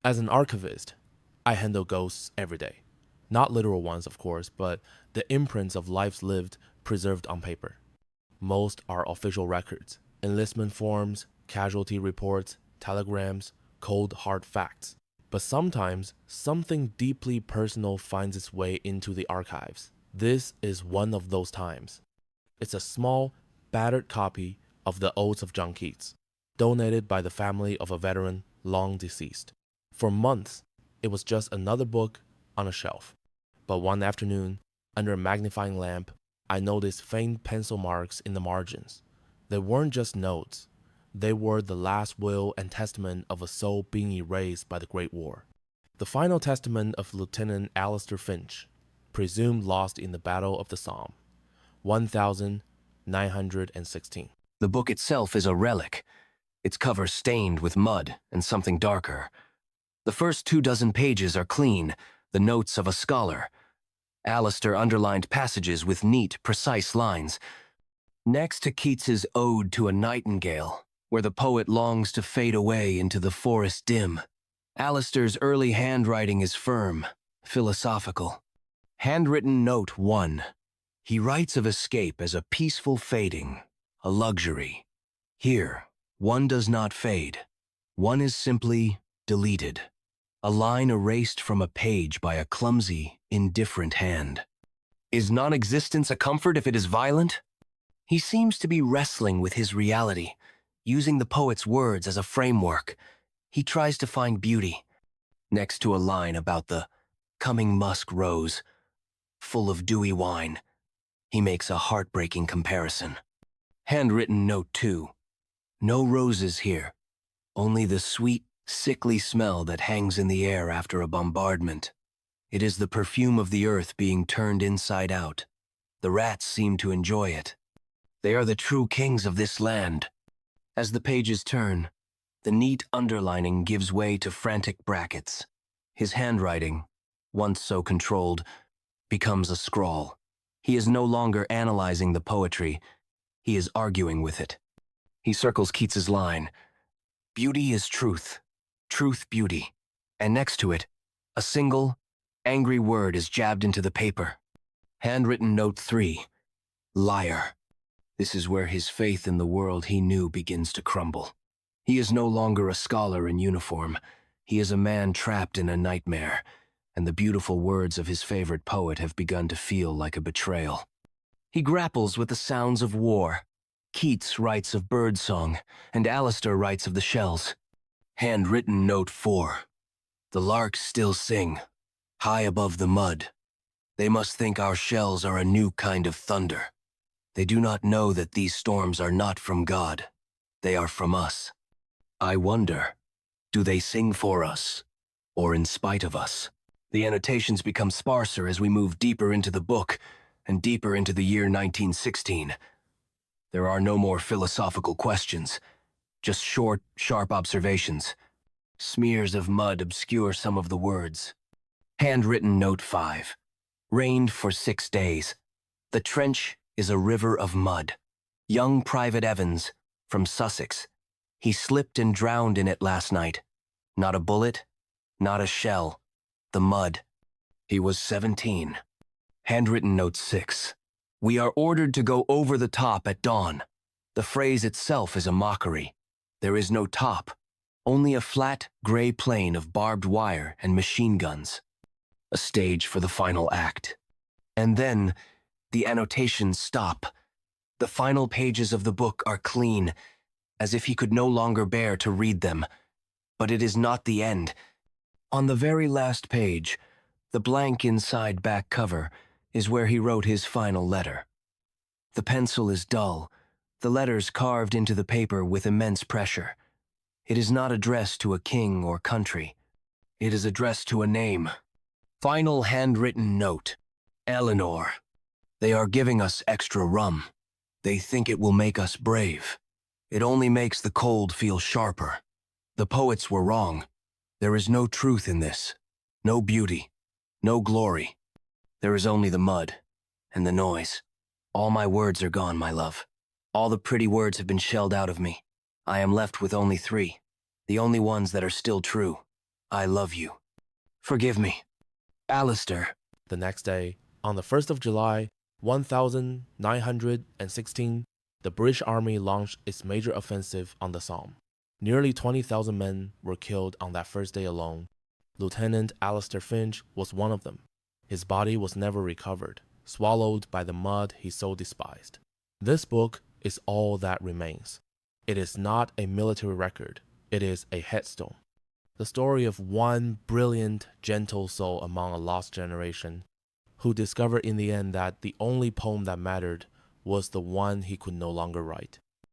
As an archivist, I handle ghosts every day. Not literal ones, of course, but the imprints of lives lived preserved on paper. Most are official records, enlistment forms, casualty reports, telegrams, cold hard facts. But sometimes something deeply personal finds its way into the archives. This is one of those times. It's a small, battered copy of the Odes of John Keats, donated by the family of a veteran long deceased. For months, it was just another book on a shelf. But one afternoon, under a magnifying lamp, I noticed faint pencil marks in the margins. They weren't just notes. They were the last will and testament of a soul being erased by the Great War. The final testament of Lieutenant Alistair Finch, presumed lost in the Battle of the Somme, 1916. The book itself is a relic, its cover stained with mud and something darker. The first 24 pages are clean, the notes of a scholar. Alistair underlined passages with neat, precise lines. Next to Keats's Ode to a Nightingale, where the poet longs to fade away into the forest dim. Alistair's early handwriting is firm, philosophical. Handwritten Note 1. He writes of escape as a peaceful fading, a luxury. Here, one does not fade. One is simply deleted. A line erased from a page by a clumsy, indifferent hand. Is non-existence a comfort if it is violent? He seems to be wrestling with his reality, using the poet's words as a framework. He tries to find beauty. Next to a line about the coming musk rose, full of dewy wine, he makes a heartbreaking comparison. Handwritten Note 2. No roses here, only the sweet, sickly smell that hangs in the air after a bombardment. It is the perfume of the earth being turned inside out. The rats seem to enjoy it. They are the true kings of this land. As the pages turn, the neat underlining gives way to frantic brackets. His handwriting, once so controlled, becomes a scrawl. He is no longer analyzing the poetry, he is arguing with it. He circles Keats's line, "Beauty is truth, truth beauty," and next to it, a single, angry word is jabbed into the paper. Handwritten Note 3. Liar. This is where his faith in the world he knew begins to crumble. He is no longer a scholar in uniform. He is a man trapped in a nightmare, and the beautiful words of his favorite poet have begun to feel like a betrayal. He grapples with the sounds of war. Keats writes of birdsong, and Alistair writes of the shells. Handwritten Note 4. The larks still sing, high above the mud. They must think our shells are a new kind of thunder. They do not know that these storms are not from God. They are from us. I wonder, do they sing for us, or in spite of us? The annotations become sparser as we move deeper into the book and deeper into the year 1916. There are no more philosophical questions, just short, sharp observations. Smears of mud obscure some of the words. Handwritten Note 5. Rained for 6 days. The trench is a river of mud. Young Private Evans, from Sussex. He slipped and drowned in it last night. Not a bullet, not a shell. The mud. He was 17. Handwritten Note 6. We are ordered to go over the top at dawn. The phrase itself is a mockery. There is no top, only a flat, gray plain of barbed wire and machine guns. A stage for the final act. And then, the annotations stop. The final pages of the book are clean, as if he could no longer bear to read them. But it is not the end. On the very last page, the blank inside back cover, is where he wrote his final letter. The pencil is dull, the letters carved into the paper with immense pressure. It is not addressed to a king or country. It is addressed to a name. Final handwritten note. Eleanor. They are giving us extra rum. They think it will make us brave. It only makes the cold feel sharper. The poets were wrong. There is no truth in this. No beauty. No glory. There is only the mud and the noise. All my words are gone, my love. All the pretty words have been shelled out of me. I am left with only 3, the only ones that are still true. I love you. Forgive me. Alistair. The next day, on the 1st of July, 1916, the British Army launched its major offensive on the Somme. Nearly 20,000 men were killed on that first day alone. Lieutenant Alistair Finch was one of them. His body was never recovered, swallowed by the mud he so despised. This book is all that remains. It is not a military record. It is a headstone. The story of one brilliant, gentle soul among a lost generation, who discovered in the end that the only poem that mattered was the one he could no longer write.